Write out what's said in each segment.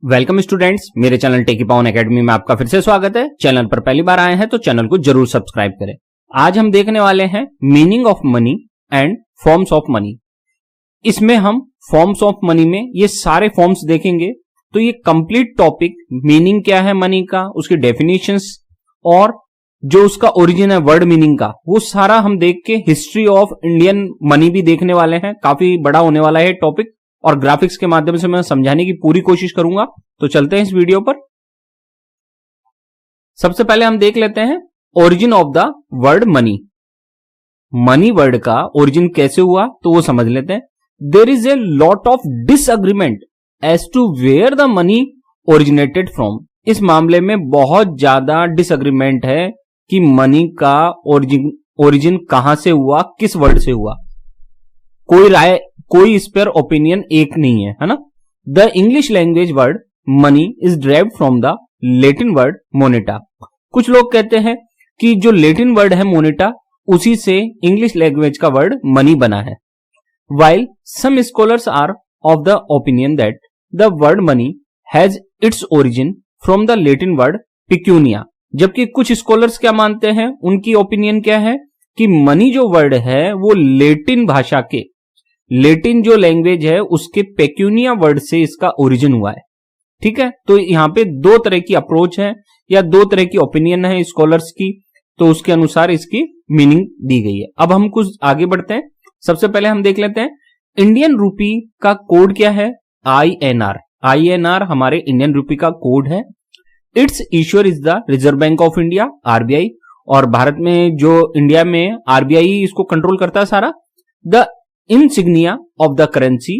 Welcome students, मेरे channel टेकी पावन academy में आपका फिर से स्वागत है। चैनल पर पहली बार आए हैं तो चैनल को जरूर सब्सक्राइब करें। आज हम देखने वाले हैं meaning of money and forms of money. इसमें हम फॉर्म्स ऑफ मनी में ये सारे फॉर्म्स देखेंगे। तो ये कंप्लीट टॉपिक मीनिंग क्या है मनी का, उसकी डेफिनेशंस और जो उसका ओरिजिन है वर्ड मीनिंग का, वो सारा हम देख के हिस्ट्री ऑफ इंडियन मनी भी देखने वाले हैं। काफी बड़ा होने वाला है टॉपिक और ग्राफिक्स के माध्यम से मैं समझाने की पूरी कोशिश करूंगा। तो चलते हैं इस वीडियो पर। सबसे पहले हम देख लेते हैं origin of the word money. Money word का ओरिजिन कैसे हुआ तो वो समझ लेते हैं। There is a lot of disagreement as to where the money originated from. इस मामले में बहुत ज्यादा डिसएग्रीमेंट है कि मनी का ओरिजिन कहां से हुआ, किस वर्ड से हुआ। कोई इस पर ओपिनियन एक नहीं है ना। The English language word money is derived from the Latin word Moneta. कुछ लोग कहते हैं कि जो लैटिन वर्ड है मोनेटा, उसी से इंग्लिश लैंग्वेज का वर्ड मनी बना है। While some scholars are of the opinion that the word money has its origin from the Latin word pecunia. जबकि कुछ स्कॉलर्स क्या मानते हैं, उनकी ओपिनियन क्या है कि मनी जो वर्ड है वो लैटिन भाषा के, लैटिन जो लैंग्वेज है उसके पेक्यूनिया वर्ड से इसका ओरिजिन हुआ है। ठीक है, तो यहां पे दो तरह की अप्रोच है या दो तरह की ओपिनियन है स्कॉलर्स की, तो उसके अनुसार इसकी मीनिंग दी गई है। अब हम कुछ आगे बढ़ते हैं। सबसे पहले हम देख लेते हैं इंडियन रूपी का कोड क्या है। INR। INR हमारे इंडियन रूपी का कोड है। It's issuer is the Reserve Bank of India, RBI। और भारत में जो इंडिया में RBI इसको कंट्रोल करता है सारा। The insignia of the currency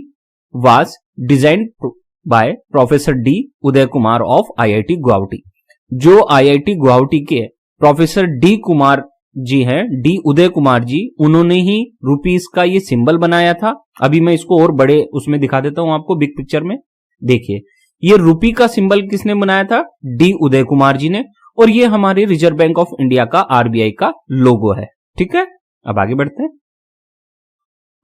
was designed by Professor D. Uday Kumar of IIT Guwahati. जो IIT गुवाहाटी के प्रोफेसर डी कुमार जी हैं, डी उदय कुमार जी, उन्होंने ही रुपीस का ये सिंबल बनाया था। अभी मैं इसको और बड़े उसमें दिखा देता हूं आपको, बिग पिक्चर में देखिए। ये रुपी का सिंबल किसने बनाया था? डी उदय कुमार जी ने। और ये हमारे रिजर्व बैंक ऑफ इंडिया का RBI का लोगो है। ठीक है, अब आगे बढ़ते हैं।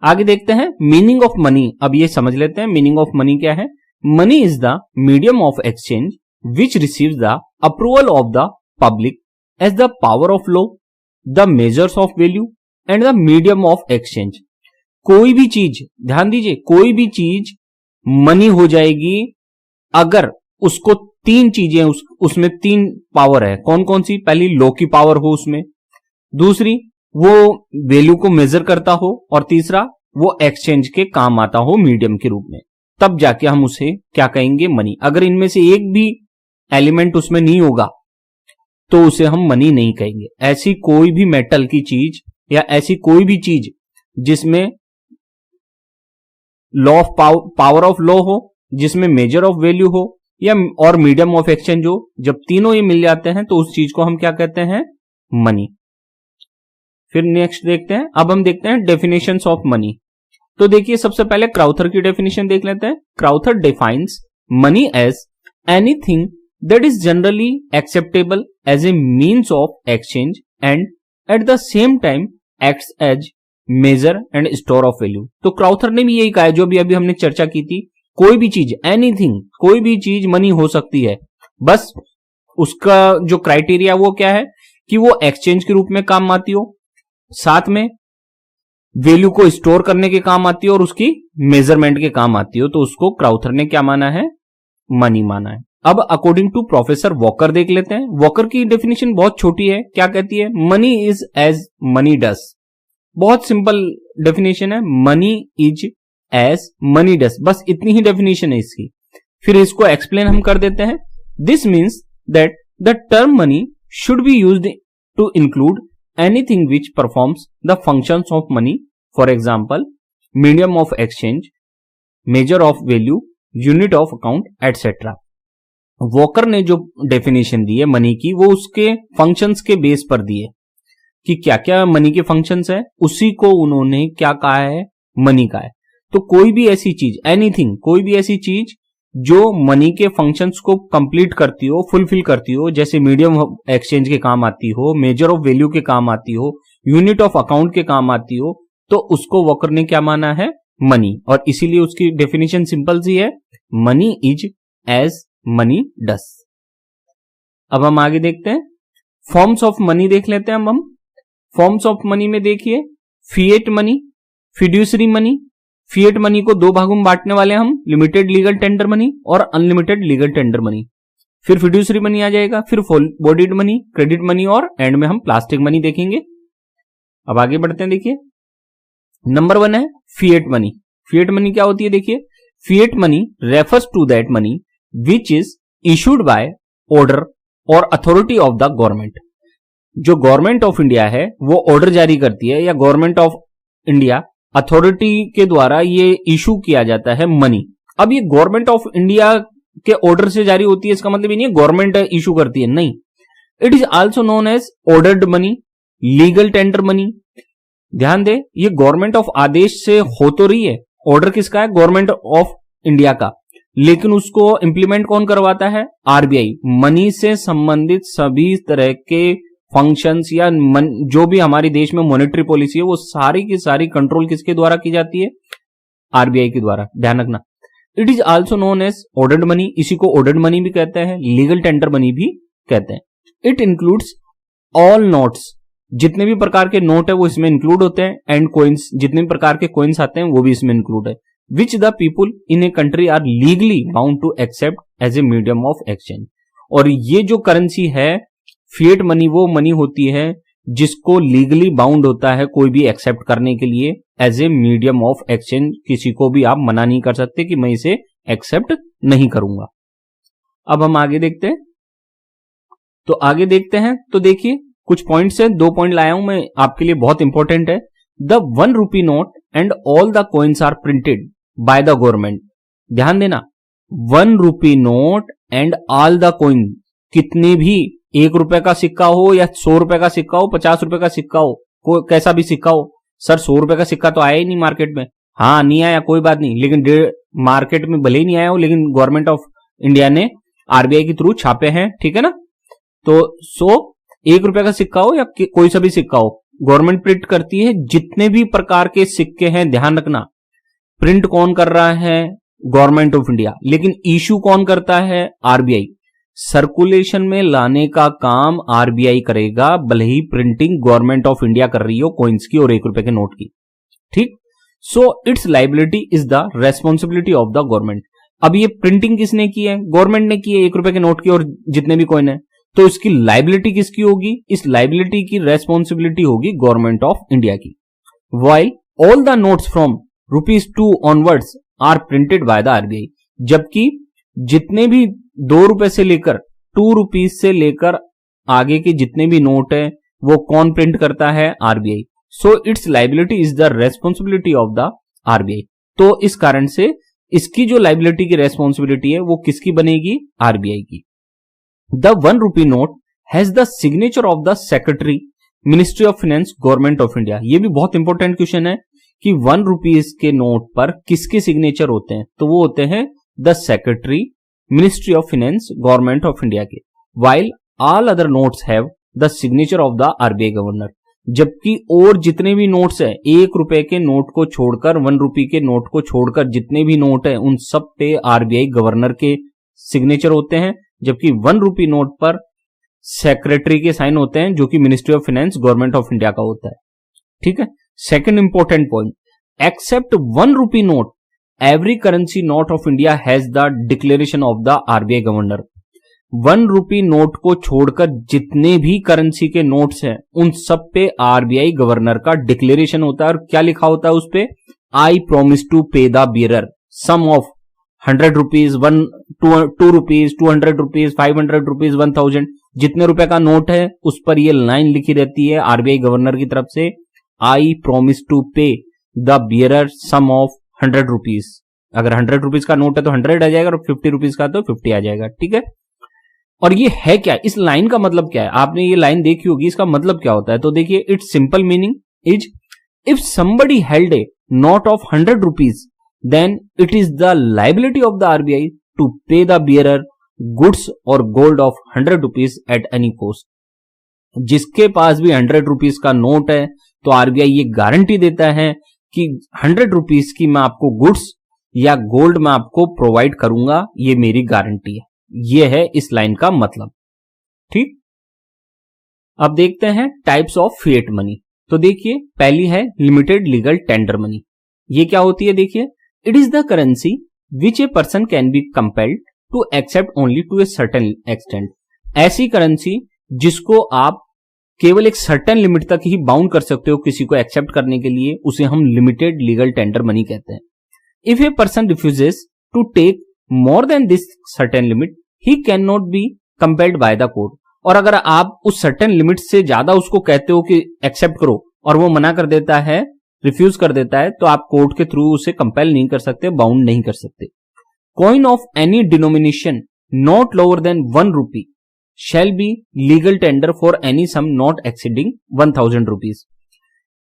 आगे देखते हैं मीनिंग ऑफ मनी। अब ये समझ लेते हैं मीनिंग ऑफ मनी क्या है। Money is the medium of exchange which receives the approval of the public as the power of law, the measures of value and the medium of exchange. कोई भी चीज, ध्यान दीजिए, कोई भी चीज मनी हो जाएगी अगर उसको तीन चीजें उसमें तीन पावर है। कौन कौन सी? पहली लॉ की पावर हो उसमें, दूसरी वो वैल्यू को मेजर करता हो, और तीसरा वो एक्सचेंज के काम आता हो मीडियम के रूप में। तब जाके हम उसे क्या कहेंगे? मनी। अगर इनमें से एक भी एलिमेंट उसमें नहीं होगा तो उसे हम मनी नहीं कहेंगे। ऐसी कोई भी मेटल की चीज या ऐसी कोई भी चीज जिसमें law of power of law हो, जिसमें मेजर ऑफ वैल्यू हो या और मीडियम ऑफ एक्सचेंज हो, जब तीनों ये मिल जाते हैं तो उस चीज को हम क्या कहते हैं? मनी। फिर नेक्स्ट देखते हैं। अब हम देखते हैं डेफिनेशंस ऑफ मनी। तो देखिए सबसे पहले क्राउथर की डेफिनेशन देख लेते हैं। Crowther defines money as anything that is generally acceptable as a means of exchange and at the same time acts as measure and store of value. तो Crowther ने भी यही कहा है जो भी अभी हमने चर्चा की थी। कोई भी चीज, एनीथिंग, कोई भी चीज मनी हो सकती है, बस उसका जो क्राइटेरिया वो क्या है कि वो एक्सचेंज के रूप में काम आती हो, साथ में वैल्यू को स्टोर करने के काम आती है और उसकी मेजरमेंट के काम आती हो। तो उसको क्राउथर ने क्या माना है? मनी माना है। अब अकॉर्डिंग टू प्रोफेसर वॉकर देख लेते हैं। वॉकर की डेफिनेशन बहुत छोटी है। क्या कहती है? मनी इज एज मनी डस। बहुत सिंपल डेफिनेशन है, मनी इज एज मनी डस। बस इतनी ही डेफिनेशन है इसकी। फिर इसको एक्सप्लेन हम कर देते हैं। This means that the term money should be used to include anything which performs the functions of money, for example medium of exchange, measure of value, unit of account, etc. Walker ने जो definition दी है money की, वो उसके functions के base पर दी है कि क्या क्या मनी के फंक्शंस है, उसी को उन्होंने क्या कहा है? मनी का है। तो कोई भी ऐसी चीज, एनीथिंग, कोई भी ऐसी चीज जो मनी के फंक्शंस को कंप्लीट करती हो, फुलफिल करती हो, जैसे मीडियम ऑफ एक्सचेंज के काम आती हो, मेजर ऑफ वैल्यू के काम आती हो, यूनिट ऑफ अकाउंट के काम आती हो, तो उसको वॉकर ने क्या माना है? मनी। और इसीलिए उसकी डेफिनेशन सिंपल सी है, मनी इज एज मनी डस। अब हम आगे देखते हैं, फॉर्म्स ऑफ मनी देख लेते हैं हम फॉर्म्स ऑफ मनी में देखिए, fiat money, fiduciary money. Fiat money को दो भागों में बांटने वाले हम, लिमिटेड लीगल टेंडर मनी और अनलिमिटेड लीगल टेंडर मनी। फिर फिड्यूसरी मनी आ जाएगा, फिर full bodied money, credit money और एंड में हम प्लास्टिक मनी देखेंगे। अब आगे बढ़ते हैं, देखिए नंबर 1 है फिएट मनी। फिएट मनी क्या होती है, देखिए fiat money refers to that money which is issued by order और अथॉरिटी ऑफ द गवर्नमेंट। जो गवर्नमेंट ऑफ इंडिया है वो ऑर्डर जारी करती है, या गवर्नमेंट ऑफ इंडिया अथॉरिटी के द्वारा ये इशू किया जाता है मनी। अब ये गवर्नमेंट ऑफ इंडिया के ऑर्डर से जारी होती है, इसका मतलब ये नहीं है गवर्नमेंट इशू करती है, नहीं। It is also known as ordered money, legal tender money. ध्यान दे, ये गवर्नमेंट ऑफ आदेश से हो तो रही है, ऑर्डर किसका है, गवर्नमेंट ऑफ इंडिया का, लेकिन उसको इंप्लीमेंट कौन करवाता है, आरबीआई। मनी से संबंधित सभी तरह के फंक्शंस या जो भी हमारे देश में मॉनेटरी पॉलिसी है वो सारी की सारी कंट्रोल किसके द्वारा की जाती है, आरबीआई के द्वारा, ध्यान रखना। It is also known as ordered money, इसी को ऑर्डर्ड मनी भी कहते हैं, लीगल टेंडर मनी भी कहते हैं। इट इंक्लूड्स ऑल नोट्स, जितने भी प्रकार के नोट है वो इसमें इंक्लूड होते हैं, एंड कोइंस, जितने भी प्रकार के कोइंस आते हैं वो भी इसमें इंक्लूड है, which the people in a country are legally bound to accept as a medium of exchange. और ये जो करेंसी है फिएट मनी, वो मनी होती है जिसको लीगली बाउंड होता है कोई भी एक्सेप्ट करने के लिए as a medium of exchange. किसी को भी आप मना नहीं कर सकते कि मैं इसे एक्सेप्ट नहीं करूंगा। अब हम आगे देखते हैं, तो आगे देखते हैं, तो देखिए कुछ पॉइंट्स हैं, 2 पॉइंट लाया हूं मैं आपके लिए, बहुत इंपॉर्टेंट है। The 1 rupee note and all the coins are printed by the government. ध्यान देना, 1 rupee note and all the coin, कितने भी 1 रुपए का सिक्का हो या 100 रुपए का सिक्का हो, 50 रुपए का सिक्का हो, कोई कैसा भी सिक्का हो। सर 100 रुपए का सिक्का तो आया ही नहीं मार्केट में, हाँ नहीं आया कोई बात नहीं, लेकिन मार्केट में भले ही नहीं आया हो, लेकिन गवर्नमेंट ऑफ इंडिया ने आरबीआई के थ्रू छापे हैं, ठीक है ना। तो 1 रुपए का सिक्का हो या कोई सा भी सिक्का हो, गवर्नमेंट प्रिंट करती है। जितने भी प्रकार के सिक्के हैं, ध्यान रखना, प्रिंट कौन कर रहा है, गवर्नमेंट ऑफ इंडिया, लेकिन इशू कौन करता है, आरबीआई। सर्कुलेशन में लाने का काम आरबीआई करेगा, भले ही प्रिंटिंग गवर्नमेंट ऑफ इंडिया कर रही हो कॉइन्स की और 1 रुपए के नोट की, ठीक। So it's liability is the responsibility of the government. अब ये प्रिंटिंग किसने की है, गवर्नमेंट ने की है 1 रुपए के नोट की और जितने भी कॉइन है, तो इसकी लाइबिलिटी किसकी होगी, इस लाइबिलिटी की रेस्पॉन्सिबिलिटी होगी गवर्नमेंट ऑफ इंडिया की। While all the notes from ₹2 onwards are printed by the RBI, जबकि जितने भी 2 रुपए से लेकर 2 रुपीज से लेकर आगे के जितने भी नोट है वो कौन प्रिंट करता है, RBI. So it's liability is the responsibility of the RBI. तो इस कारण से इसकी जो लाइबिलिटी की रेस्पॉन्सिबिलिटी है वो किसकी बनेगी, आरबीआई की। The 1 rupee note has the signature of the secretary, ministry of finance, government of India. ये भी बहुत इंपॉर्टेंट क्वेश्चन है कि 1 रुपीज के नोट पर किसके सिग्नेचर होते हैं, तो वो होते हैं the secretary, ministry of finance, government of India के। While all other notes have the signature of the RBI governor, जबकि और जितने भी नोट्स है 1 रुपए के नोट को छोड़कर, 1 रुपए के नोट को छोड़कर जितने भी नोट है उन सब पे आरबीआई गवर्नर के सिग्नेचर होते हैं, जबकि 1 रुपी नोट पर सेक्रेटरी के साइन होते हैं जो कि ministry of finance, government of India का होता है, ठीक है। Second important point, except 1 rupee note every currency note of India has the declaration of the RBI governor. 1 rupee note को छोड़कर जितने भी करेंसी के नोट्स हैं उन सब पे आरबीआई गवर्नर का डिक्लेरेशन होता है, और क्या लिखा होता है उस पे, I promise to pay the bearer sum of 100 rupees, 2 rupees, 200 rupees, 500 rupees, 1000, जितने रुपए का नोट है उस पर ये लाइन लिखी रहती है आरबीआई गवर्नर की तरफ से, I promise to pay the bearer sum of 100 rupees. अगर 100 रुपीज का नोट है तो 100 आ जाएगा, और 50 रुपीज का तो 50 आ जाएगा, ठीक है। और ये है क्या, इस लाइन का मतलब क्या है, आपने ये लाइन देखी होगी, इसका मतलब क्या होता है, तो देखिए it's simple meaning is if somebody held a note of 100 rupees then it is the liability of the RBI to pay the bearer goods or gold of 100 rupees at any cost। जिसके पास भी 100 rupees का note है तो RBI ये guarantee देता है कि 100 rupees की मैं आपको गुड्स या गोल्ड मैं आपको प्रोवाइड करूंगा, ये मेरी गारंटी है। ये है इस लाइन का मतलब। ठीक, अब देखते हैं टाइप्स ऑफ फिएट मनी। तो देखिए पहली है लिमिटेड लीगल टेंडर मनी। ये क्या होती है? देखिए, it is the currency which a person can be compelled to accept only to a certain extent. ऐसी करेंसी जिसको आप केवल एक सर्टेन लिमिट तक ही बाउंड कर सकते हो किसी को एक्सेप्ट करने के लिए, उसे हम लिमिटेड लीगल टेंडर मनी कहते हैं। If a person refuses to take more than this certain limit, he can not be compelled by the court. और अगर आप उस सर्टेन लिमिट से ज्यादा उसको कहते हो कि एक्सेप्ट करो और वो मना कर देता है, रिफ्यूज कर देता है, तो आप कोर्ट के थ्रू उसे कंपेल नहीं कर सकते, बाउंड नहीं कर सकते। Coin of any denomination not lower than 1 rupee shall be legal tender for any sum not exceeding 1000 rupees.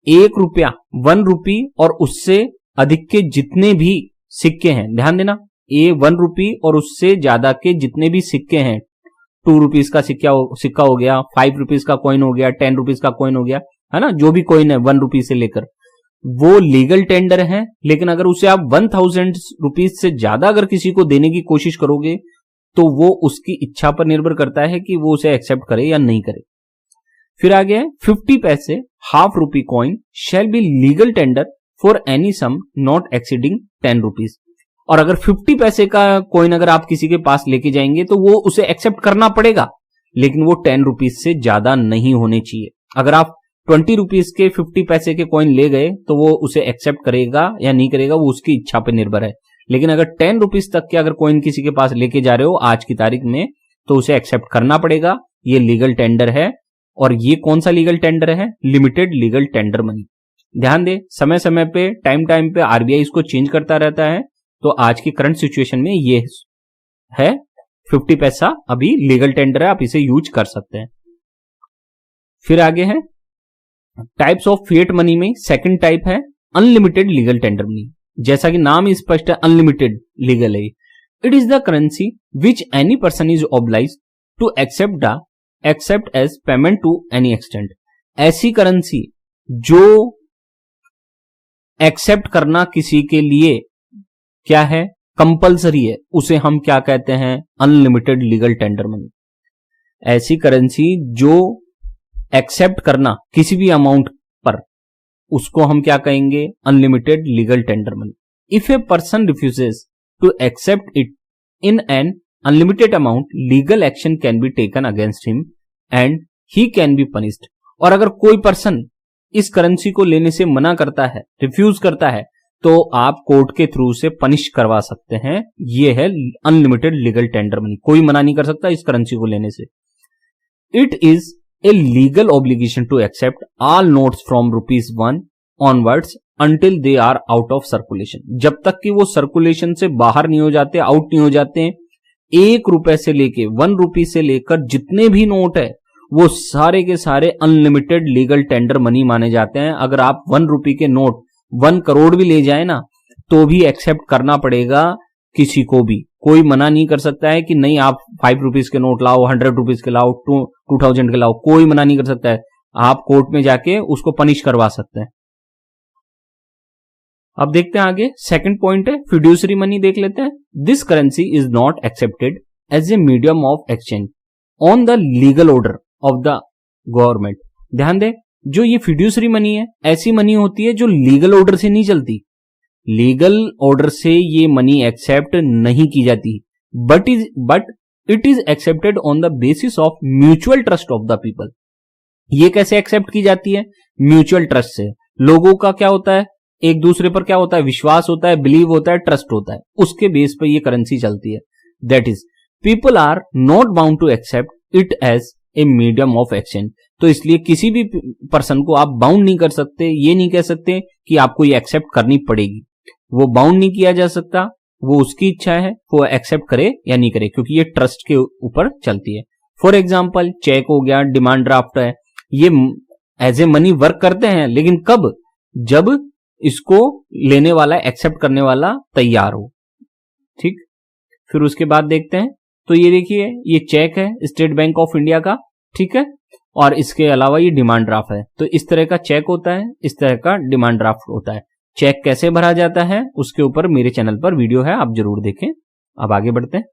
1 रुपया, 1 रुपी और उससे अधिक के जितने भी सिक्के हैं, ध्यान देना, ये 1 रुपी और उससे ज्यादा के जितने भी सिक्के हैं, 2 रुपीज का सिक्का हो गया, 5 रुपीज का कॉइन हो गया, 10 रुपीज का कॉइन हो गया, है ना, जो भी कॉइन है 1 रुपी से लेकर, वो लीगल टेंडर है। लेकिन अगर उसे आप 1000 रुपीज से ज्यादा अगर किसी को देने की कोशिश करोगे तो वो उसकी इच्छा पर निर्भर करता है कि वो उसे एक्सेप्ट करे या नहीं करे। फिर आगे है 50 पैसे half rupee coin shall be legal tender for any sum not exceeding 10 rupees. और अगर 50 पैसे का कॉइन अगर आप किसी के पास लेके जाएंगे तो वो उसे एक्सेप्ट करना पड़ेगा, लेकिन वो 10 रुपीज से ज्यादा नहीं होने चाहिए। अगर आप 20 रुपीज के 50 पैसे के कॉइन ले गए तो वो उसे एक्सेप्ट करेगा या नहीं करेगा, वो उसकी इच्छा पर निर्भर है। लेकिन अगर 10 रुपीज तक के अगर कॉइन किसी के पास लेके जा रहे हो आज की तारीख में, तो उसे एक्सेप्ट करना पड़ेगा। ये लीगल टेंडर है। और ये कौन सा लीगल टेंडर है? Limited legal tender money. ध्यान दे, समय समय पे, टाइम टाइम पे आरबीआई इसको चेंज करता रहता है। तो आज की करंट सिचुएशन में ये है 50 पैसा अभी लीगल टेंडर है, आप इसे यूज कर सकते हैं। फिर आगे है टाइप्स ऑफ फिएट मनी में सेकंड टाइप है अनलिमिटेड लीगल टेंडर मनी। जैसा कि नाम ही स्पष्ट है, अनलिमिटेड लीगल है। It is the currency which any person is obliged to accept as payment to any extent. ऐसी करेंसी जो एक्सेप्ट करना किसी के लिए क्या है, कंपल्सरी है, उसे हम क्या कहते हैं? Unlimited legal tender money. ऐसी करेंसी जो एक्सेप्ट करना किसी भी अमाउंट पर, उसको हम क्या कहेंगे? Unlimited legal tender money. If a person refuses to accept it in an unlimited amount, legal action can be taken against him and he can be punished. और अगर कोई पर्सन इस करेंसी को लेने से मना करता है, रिफ्यूज करता है, तो आप कोर्ट के थ्रू से पनिश करवा सकते हैं। ये है अनलिमिटेड लीगल टेंडर मनी। कोई मना नहीं कर सकता इस करेंसी को लेने से। It is a legal obligation to accept all notes from ₹1 onwards until they are out of circulation. जब तक कि वो सर्कुलेशन से बाहर नहीं हो जाते, आउट नहीं हो जाते, 1 रुपए से लेके 1 रुपी से लेकर जितने भी नोट है वो सारे के सारे अनलिमिटेड लीगल टेंडर मनी माने जाते हैं। अगर आप 1 रुपी के नोट 1 करोड़ भी ले जाए ना, तो भी एक्सेप्ट करना पड़ेगा किसी को भी। कोई मना नहीं कर सकता है कि नहीं आप 5 रुपीज के नोट लाओ, 100 रुपीज के लाओ, 2000 के लाओ, कोई मना नहीं कर सकता है। आप कोर्ट में जाके उसको पनिश करवा सकते हैं। अब देखते हैं आगे, सेकंड पॉइंट है फिड्यूसरी मनी। देख लेते हैं। This currency is not accepted as a medium of exchange on the legal order of the government. ध्यान दे, जो ये फिड्यूसरी मनी है, ऐसी मनी होती है जो लीगल ऑर्डर से नहीं चलती। लीगल ऑर्डर से ये मनी एक्सेप्ट नहीं की जाती, but it is accepted on the basis of mutual trust of the people. ये कैसे एक्सेप्ट की जाती है? म्यूचुअल ट्रस्ट से। लोगों का क्या होता है? एक दूसरे पर क्या होता है? विश्वास होता है, बिलीव होता है, ट्रस्ट होता है। उसके बेस पर ये करेंसी चलती है। That is people are not bound to accept it as a medium of exchange. तो इसलिए किसी भी पर्सन को आप बाउंड नहीं कर सकते, ये नहीं कह सकते कि आपको ये एक्सेप्ट करनी पड़ेगी। वो बाउंड नहीं किया जा सकता, वो उसकी इच्छा है, वो एक्सेप्ट करे या नहीं करे, क्योंकि ये ट्रस्ट के ऊपर चलती है। फॉर एग्जाम्पल, चेक हो गया, डिमांड ड्राफ्ट है, ये एज ए मनी वर्क करते हैं, लेकिन कब? जब इसको लेने वाला, एक्सेप्ट करने वाला तैयार हो। ठीक, फिर उसके बाद देखते हैं। तो ये देखिए, ये चेक है स्टेट बैंक ऑफ इंडिया का, ठीक है, और इसके अलावा ये डिमांड ड्राफ्ट है। तो इस तरह का चेक होता है, इस तरह का डिमांड ड्राफ्ट होता है। चेक कैसे भरा जाता है उसके ऊपर मेरे चैनल पर वीडियो है, आप जरूर देखें। अब आगे बढ़ते हैं।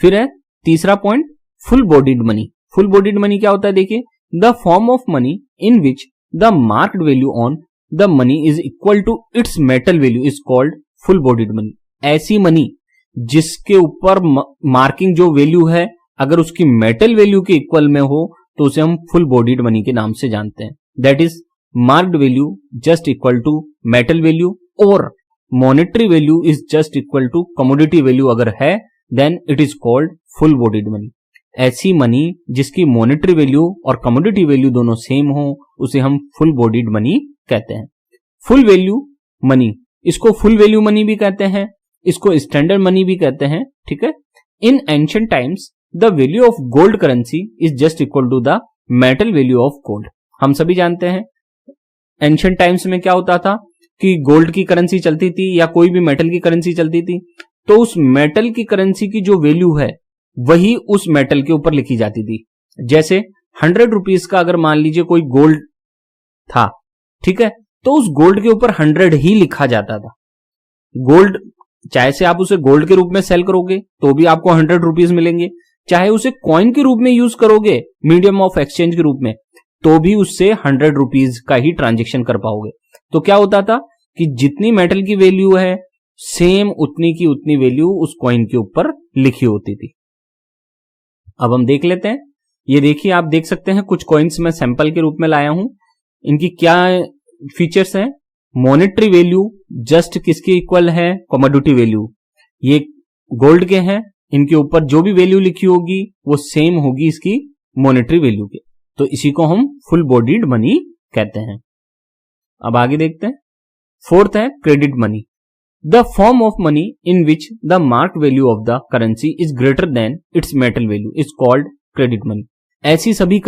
फिर है तीसरा point, full bodied money. Full bodied money क्या होता है देखिए, the form of money in which the marked value on the money is equal to its metal value is called full bodied money. ऐसी मनी जिसके ऊपर marking जो value है अगर उसकी मेटल वैल्यू के इक्वल में हो तो उसे हम फुल बॉडीड मनी के नाम से जानते हैं। That is marked value just equal to metal value, और monetary value is just equal to commodity value अगर है, then it is called full bodied money. ऐसी मनी जिसकी मॉनेटरी वैल्यू और कमोडिटी वैल्यू दोनों सेम हो उसे हम फुल बॉडीड मनी कहते हैं। फुल वैल्यू मनी, इसको फुल वैल्यू मनी भी कहते हैं, इसको स्टैंडर्ड मनी भी कहते हैं, ठीक है। In ancient times the value of gold currency is just equal to the metal value of gold. हम सभी जानते हैं एंशिएंट टाइम्स में क्या होता था कि गोल्ड की करेंसी चलती थी या कोई भी मेटल की करेंसी चलती थी, तो उस मेटल की करेंसी की जो वैल्यू है वही उस मेटल के ऊपर लिखी जाती थी। जैसे 100 रुपीज का अगर मान लीजिए कोई गोल्ड था, ठीक है, तो उस गोल्ड के ऊपर 100 ही लिखा जाता था। गोल्ड चाहे से आप उसे गोल्ड के रूप में सेल करोगे तो भी आपको 100 रुपीज मिलेंगे, चाहे उसे कॉइन के रूप में यूज करोगे मीडियम ऑफ एक्सचेंज के रूप में तो भी उससे 100 रुपीज का ही ट्रांजेक्शन कर पाओगे। तो क्या होता था कि जितनी मेटल की वैल्यू है सेम उतनी की उतनी वैल्यू उस कॉइन के ऊपर लिखी होती थी। अब हम देख लेते हैं, ये देखिए आप देख सकते हैं कुछ कॉइन्स मैं सैंपल के रूप में लाया हूं। इनकी क्या फीचर्स हैं, मॉनेटरी वैल्यू जस्ट किसके इक्वल है, कमोडिटी वैल्यू। ये गोल्ड के हैं, इनके ऊपर जो भी वैल्यू लिखी होगी वो सेम होगी इसकी मॉनेटरी वैल्यू के, तो इसी को हम फुल बॉडीड मनी कहते हैं। अब आगे देखते हैं, फोर्थ है credit money. The form of money in which the mark value of the currency is greater then it's metal value is called credit money. ऐसी सभी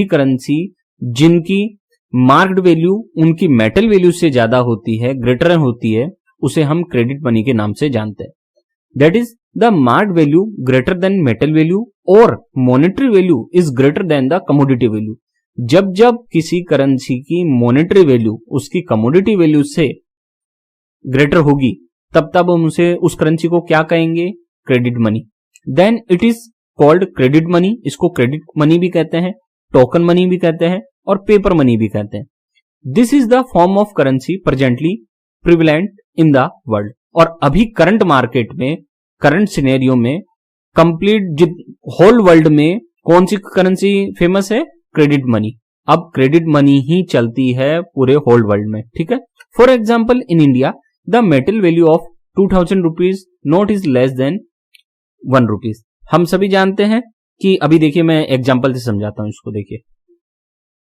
करेंसी जिनकी मार्क्ड वैल्यू उनकी मेटल वैल्यू से ज्यादा होती है, ग्रेटर होती है, उसे हम क्रेडिट मनी के नाम से जानते हैं। That is the marked value greater than metal value और monetary value is greater than the commodity value. जब जब किसी करेंसी की मॉनेटरी वैल्यू उसकी कमोडिटी वैल्यू से ग्रेटर होगी तब तब हम उसे उस करेंसी को क्या कहेंगे, credit money. Then it is called credit money. इसको क्रेडिट मनी भी कहते हैं, टोकन मनी भी कहते हैं और पेपर मनी भी कहते हैं। This is the form of currency presently prevalent in the world. और अभी करंट मार्केट में, करंट सिनेरियो में कंप्लीट होल वर्ल्ड में कौन सी करेंसी फेमस है, क्रेडिट मनी। अब क्रेडिट मनी ही चलती है पूरे होल वर्ल्ड में, ठीक है। For example in India the metal value of 2000 rupees note is less than 1 rupees. हम सभी जानते हैं कि अभी देखिए मैं एग्जाम्पल से समझाता हूं इसको। देखिए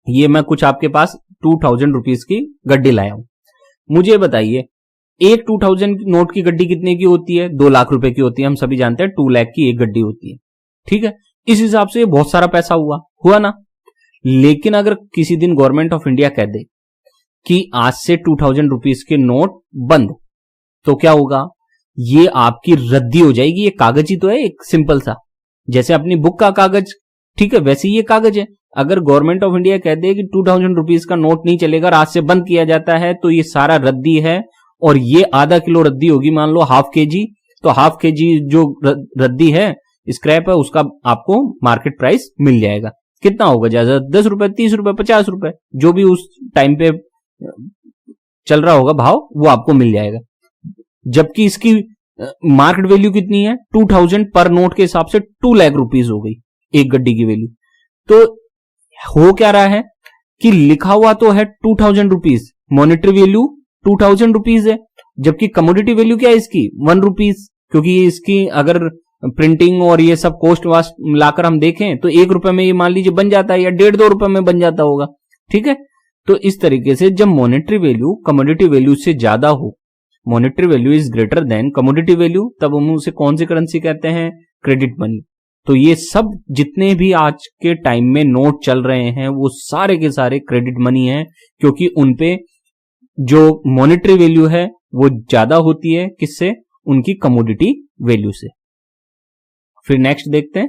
ये मैं कुछ आपके पास 2000 रुपीज की गड्डी लाया हूं, मुझे बताइए एक 2000 नोट की गड्डी कितने की होती है, 2 लाख रुपए की होती है। हम सभी जानते हैं 2 लाख की एक गड्डी होती है, ठीक है। इस हिसाब से बहुत सारा पैसा हुआ ना। लेकिन अगर किसी दिन गवर्नमेंट ऑफ इंडिया कह दे कि आज से 2000 रुपीज के नोट बंद, तो क्या होगा, ये आपकी रद्दी हो जाएगी। ये कागज ही तो है एक सिंपल सा, जैसे अपनी बुक का कागज, ठीक है, वैसे ही ये कागज है। अगर गवर्नमेंट ऑफ इंडिया कह दे कि 2000 रुपीज का नोट नहीं चलेगा, आज से बंद किया जाता है, तो ये सारा रद्दी है। और ये आधा किलो रद्दी होगी, मान लो हाफ केजी, तो हाफ केजी जो रद्दी है, स्क्रैप है, उसका आपको मार्केट प्राइस मिल जाएगा। कितना होगा, ज्यादा 10 रुपए, 30 रुपए, 50 रुपए, जो भी उस टाइम पे चल रहा होगा भाव, वो आपको मिल जाएगा। जबकि इसकी मार्केट वैल्यू कितनी है, 2000 पर नोट के हिसाब से 2 लाख रुपीज हो गई एक गड्डी की वैल्यू। तो हो क्या रहा है कि लिखा हुआ तो है 2000 रुपीज, मॉनेटरी वैल्यू 2000 रुपीज है, जबकि कमोडिटी वैल्यू क्या है इसकी, 1 रुपीज। क्योंकि इसकी अगर प्रिंटिंग और ये सब कॉस्ट वास्ट मिलाकर हम देखें तो 1 रुपए में ये मान लीजिए बन जाता है, या 1.5-2 रुपए में बन जाता होगा, ठीक है। तो इस तरीके से जब मॉनेटरी वैल्यू कमोडिटी वैल्यू से ज्यादा हो, monetary value is greater then commodity value, तब हम उसे कौन सी करेंसी कहते हैं, क्रेडिट मनी। तो ये सब जितने भी आज के टाइम में नोट चल रहे हैं वो सारे के सारे क्रेडिट मनी हैं, क्योंकि उनपे जो मॉनेटरी वैल्यू है वो ज्यादा होती है, किससे, उनकी कमोडिटी वैल्यू से। फिर नेक्स्ट देखते हैं,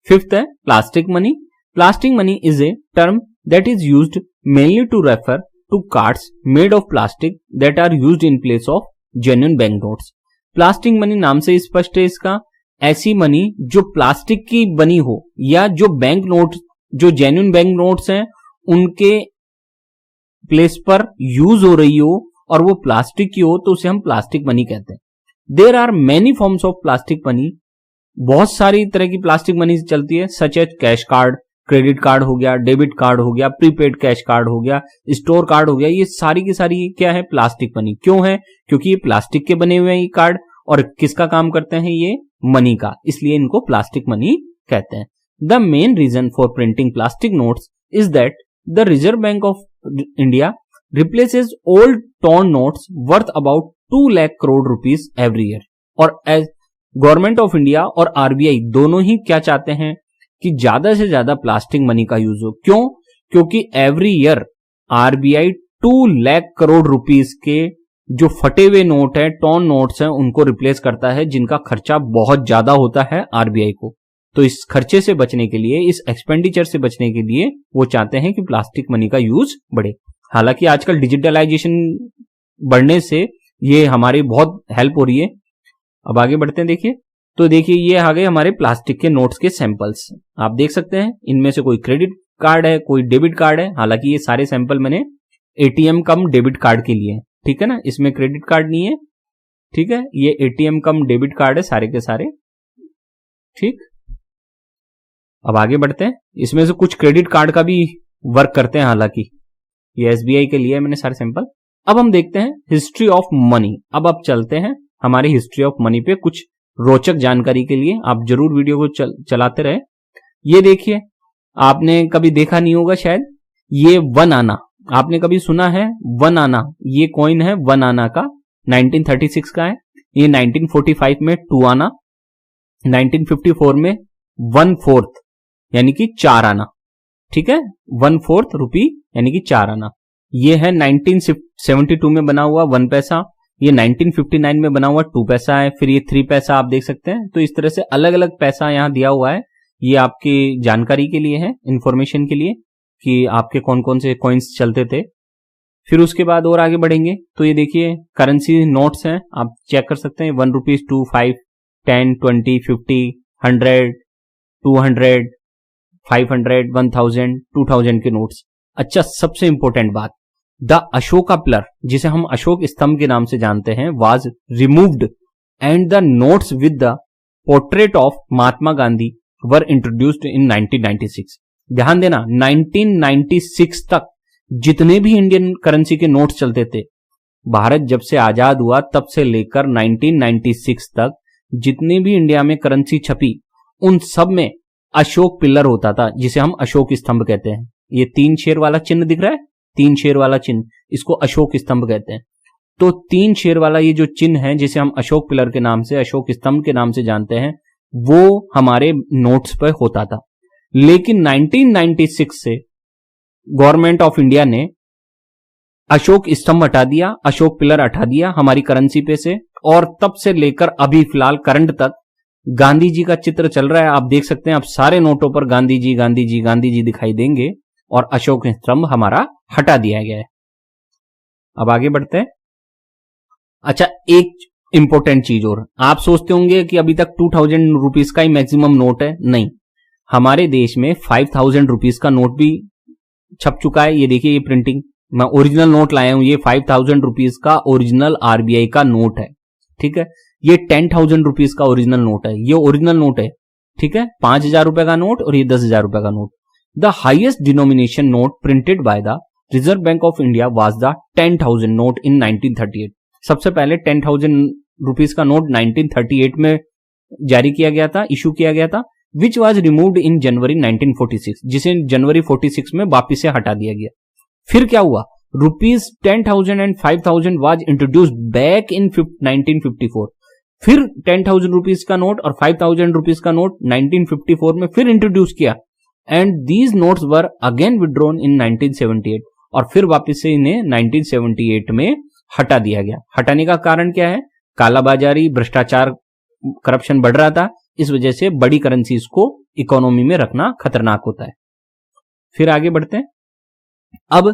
फिफ्थ है plastic money. Plastic money is a term that is used mainly to refer to cards made of plastic that are used in place of genuine bank notes. Plastic money नाम से स्पष्ट है इसका ऐसी money जो plastic की बनी हो या जो बैंक नोट, जो जेन्युइन बैंक नोट्स हैं उनके प्लेस पर यूज हो रही हो और वो प्लास्टिक की हो तो उसे हम प्लास्टिक मनी कहते हैं। There are many forms of plastic money, बहुत सारी तरह की प्लास्टिक मनी चलती है, such as cash card, credit card हो गया, डेबिट कार्ड हो गया, प्रीपेड कैश कार्ड हो गया, स्टोर कार्ड हो गया। ये सारी की सारी क्या है? Plastic money. क्यों है? क्योंकि ये प्लास्टिक के बने हुए हैं ये कार्ड, और किसका काम करते हैं? ये मनी का, इसलिए इनको प्लास्टिक मनी कहते हैं। The main reason for printing plastic notes is that the Reserve Bank of India replaces old torn notes worth about 2 lakh crore rupees every year. और एज गवर्नमेंट ऑफ इंडिया और आरबीआई दोनों ही क्या चाहते हैं कि ज्यादा से ज्यादा प्लास्टिक मनी का यूज हो। क्यों? क्योंकि every year RBI 2 lakh crore rupees के जो फटे हुए नोट है, टॉर्न नोट्स हैं, उनको रिप्लेस करता है, जिनका खर्चा बहुत ज्यादा होता है आरबीआई को। तो इस खर्चे से बचने के लिए, इस एक्सपेंडिचर से बचने के लिए वो चाहते हैं कि प्लास्टिक मनी का यूज बढ़े। हालांकि आजकल डिजिटलाइजेशन बढ़ने से ये हमारी बहुत हेल्प हो रही है। अब आगे बढ़ते हैं। देखिए, तो देखिए ये आ गए हमारे प्लास्टिक के नोट्स के सैंपल्स। आप देख सकते हैं इनमें से कोई क्रेडिट कार्ड है, कोई डेबिट कार्ड है। हालांकि ये सारे सैंपल मैंने एटीएम कम डेबिट कार्ड के लिए, ठीक है ना, इसमें क्रेडिट कार्ड नहीं है, ठीक है। ये एटीएम कम डेबिट कार्ड है सारे के सारे, ठीक। अब आगे बढ़ते हैं। इसमें से कुछ क्रेडिट कार्ड का भी वर्क करते हैं, हालांकि ये एसबीआई के लिए मैंने सारे सैंपल। अब हम देखते हैं हिस्ट्री ऑफ मनी। अब चलते हैं हमारी हिस्ट्री ऑफ मनी पे। कुछ रोचक जानकारी के लिए आप जरूर वीडियो को चलाते रहे। ये देखिए, आपने कभी देखा नहीं होगा शायद, ये 1 आना आपने कभी सुना है? 1 आना, ये कॉइन है 1 आना का, 1936 का है। ये 1945 में 2 आना, 1954 में 1/4 यानी कि 4 आना, ठीक है। 1/4 रुपी यानी कि 4 आना। ये है 1972 में बना हुआ 1 पैसा। ये 1959 में बना हुआ 2 पैसा है। फिर ये 3 पैसा आप देख सकते हैं। तो इस तरह से अलग अलग पैसा यहां दिया हुआ है। ये आपकी जानकारी के लिए है, इंफॉर्मेशन के लिए कि आपके कौन कौन से कॉइन्स चलते थे। फिर उसके बाद और आगे बढ़ेंगे तो ये देखिए करेंसी नोट्स हैं, आप चेक कर सकते हैं। 1 रुपीज, 2, 5, 10, 20, 50, 100, 200, 500, 1000, 2000 के नोट्स। अच्छा, सबसे इंपॉर्टेंट बात, द अशोका पिलर, जिसे हम अशोक स्तंभ के नाम से जानते हैं, was removed and the notes with the portrait of Mahatma Gandhi were introduced in 1996। ध्यान देना, 1996 तक जितने भी इंडियन करेंसी के नोट्स चलते थे, भारत जब से आजाद हुआ तब से लेकर 1996 तक जितने भी इंडिया में करेंसी छपी, उन सब में अशोक पिलर होता था, जिसे हम अशोक स्तंभ कहते हैं। ये 3 शेर वाला चिन्ह दिख रहा है, 3 शेर वाला चिन्ह, इसको अशोक स्तंभ कहते हैं। तो 3 शेर वाला ये जो चिन्ह है, जिसे हम अशोक पिलर के नाम से, अशोक स्तंभ के नाम से जानते हैं, वो हमारे नोट्स पर होता था। लेकिन 1996 से गवर्नमेंट ऑफ इंडिया ने अशोक स्तंभ हटा दिया, अशोक पिलर हटा दिया हमारी करेंसी पे से, और तब से लेकर अभी फिलहाल करंट तक गांधी जी का चित्र चल रहा है। आप देख सकते हैं, अब सारे नोटों पर गांधी जी गांधी जी गांधी जी दिखाई देंगे, और अशोक स्तंभ हमारा हटा दिया गया है। अब आगे बढ़ते हैं। अच्छा, एक इंपॉर्टेंट चीज और, आप सोचते होंगे कि अभी तक 2000 रुपीज का ही मैक्सिमम नोट है। नहीं, हमारे देश में 5000 रुपीज का नोट भी छप चुका है। ये देखिए, ये प्रिंटिंग, मैं ओरिजिनल नोट लाया हूं। ये 5000 रुपीज का ओरिजिनल आरबीआई का नोट है, ठीक है। ये 10,000 रुपीज का ओरिजिनल नोट है, ये ओरिजिनल नोट है, ठीक है। 5000 रुपए का नोट और ये 10,000 रुपए का note. The highest denomination note printed by the Reserve Bank of India was the 10,000 note in 1938। सबसे पहले 10,000 रुपीज का नोट 1938 में जारी किया गया था, इशू किया गया था, विच वॉज रिमूव्ड इन जनवरी 1946, जिसे जनवरी 46 में वापिस से हटा दिया गया। फिर क्या हुआ, rupees 10,000 and 5,000 was introduced back in 1954। फिर 10,000 रुपीज का नोट और 5,000 रुपीज का नोट 1954 में फिर इंट्रोड्यूस किया, and these notes were again withdrawn इन 1978, और फिर वापस से इन्हें 1978 में हटा दिया गया। हटाने का कारण क्या है? कालाबाजारी, भ्रष्टाचार, करप्शन बढ़ रहा था, इस वजह से बड़ी करेंसीज को इकोनॉमी में रखना खतरनाक होता है। फिर आगे बढ़ते हैं। अब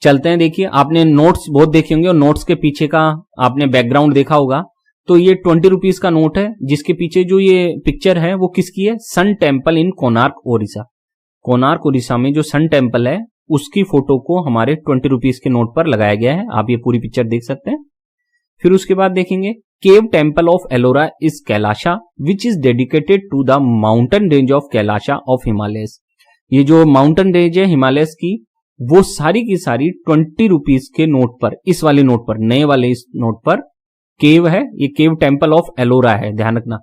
चलते हैं। देखिए, आपने नोट्स बहुत देखे होंगे और नोट्स के पीछे का आपने बैकग्राउंड देखा होगा। तो ये 20 रुपीज का नोट है, जिसके पीछे जो ये पिक्चर है वो किसकी है? Sun temple in Konark Odisha. Konark Odisha में जो सन टेम्पल है उसकी फोटो को हमारे 20 रुपीज के नोट पर लगाया गया है। आप ये पूरी पिक्चर देख सकते हैं। फिर उसके बाद देखेंगे cave temple of Ellora is Kailasha which is dedicated to the mountain range of Kailasha of Himalayas. ये जो माउंटेन रेंज है हिमालयस की, वो सारी की सारी 20 रुपीज के नोट पर, इस वाले नोट पर, नए वाले इस नोट पर केव है। ये केव टेम्पल ऑफ एलोरा है, ध्यान रखना,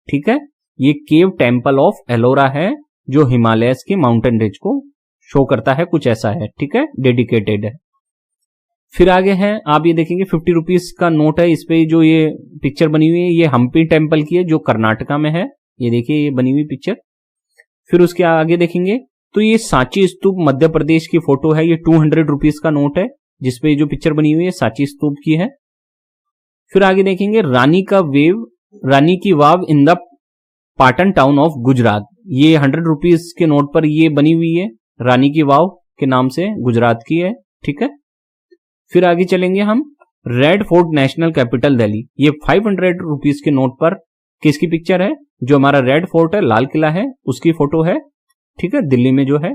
ठीक है। ये केव टेम्पल ऑफ एलोरा है जो हिमालयस के माउंटेन रेंज को शो करता है, कुछ ऐसा है, ठीक है, डेडिकेटेड है। फिर आगे है, आप ये देखेंगे 50 रुपीज का नोट है, इस पे जो ये पिक्चर बनी हुई है ये हम्पी टेम्पल की है जो कर्नाटका में है। ये देखिए ये बनी हुई पिक्चर। फिर उसके आगे देखेंगे तो ये सांची स्तूप मध्य प्रदेश की फोटो है। ये 200 रुपीज का नोट है जिसपे जो पिक्चर बनी हुई है सांची स्तूप की है। फिर आगे देखेंगे रानी की Vav in the Patan town of Gujarat. ये 100 रुपीज के नोट पर ये बनी हुई है, रानी की वाव के नाम से गुजरात की है, ठीक है। फिर आगे चलेंगे हम, red fort national capital Delhi. ये 500 रुपीज के नोट पर किसकी पिक्चर है? जो हमारा रेड फोर्ट है, लाल किला है, उसकी फोटो है, ठीक है, दिल्ली में जो है।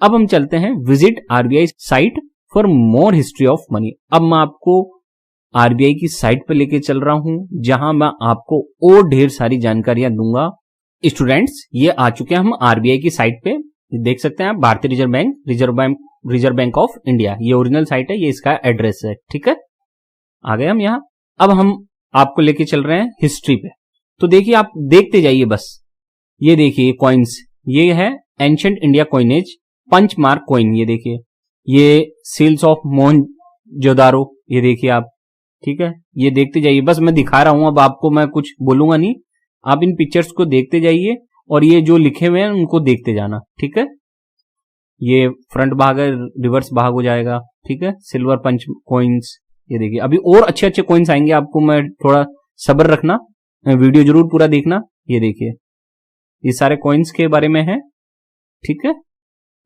अब हम चलते हैं visit RBI site for more history of money. अब मैं आपको आरबीआई की साइट पे लेके चल रहा हूं जहां मैं आपको और ढेर सारी जानकारियां दूंगा। स्टूडेंट्स ये आ चुके हैं हम आरबीआई की साइट पे, देख सकते हैं आप, भारतीय रिजर्व बैंक ऑफ इंडिया, ये ओरिजिनल साइट है, ये इसका एड्रेस है, ठीक है। आ गए हम यहां। अब हम आपको लेके चल रहे हैं हिस्ट्री पे, तो देखिए आप देखते जाइए बस। ये देखिए कॉइन्स, ये है ancient India coinage, punch mark coin, ये देखिए, ये सील्स ऑफ मोहनजोदारो, ये देखिए आप, ठीक है। ये देखते जाइए बस, मैं दिखा रहा हूं, अब आपको मैं कुछ बोलूंगा नहीं, आप इन पिक्चर्स को देखते जाइए और ये जो लिखे हुए हैं उनको देखते जाना, ठीक है। ये फ्रंट भाग है, रिवर्स भाग हो जाएगा, ठीक है। सिल्वर पंच कॉइन्स, ये देखिए, अभी और अच्छे अच्छे कॉइन्स आएंगे, आपको मैं थोड़ा सब्र रखना, वीडियो जरूर पूरा देखना। ये देखिए ये सारे कॉइन्स के बारे में है, ठीक है।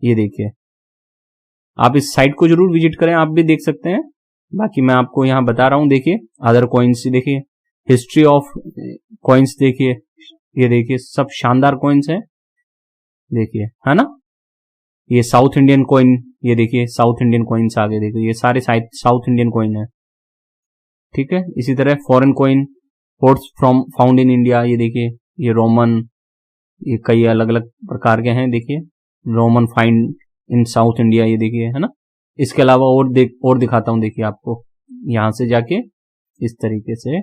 ये देखिए आप इस साइट को जरूर विजिट करें, आप भी देख सकते हैं। बाकी मैं आपको यहां बता रहा हूं, देखिए अदर कॉइन्स, देखिए हिस्ट्री ऑफ कॉइन्स, देखिए ये देखिए सब शानदार कॉइन्स हैं, देखिए, है ना। ये साउथ इंडियन कॉइन, ये देखिए साउथ इंडियन कॉइन्स आगे देखिए, ये सारे साउथ इंडियन कॉइन है, ठीक है। इसी तरह foreign coin, ports from found in India, ये देखिए ये रोमन, ये कई अलग अलग प्रकार के हैं, देखिए Roman find in south India, ये देखिए, है ना। इसके अलावा और दिखाता हूं, देखिए आपको यहां से जाके इस तरीके से।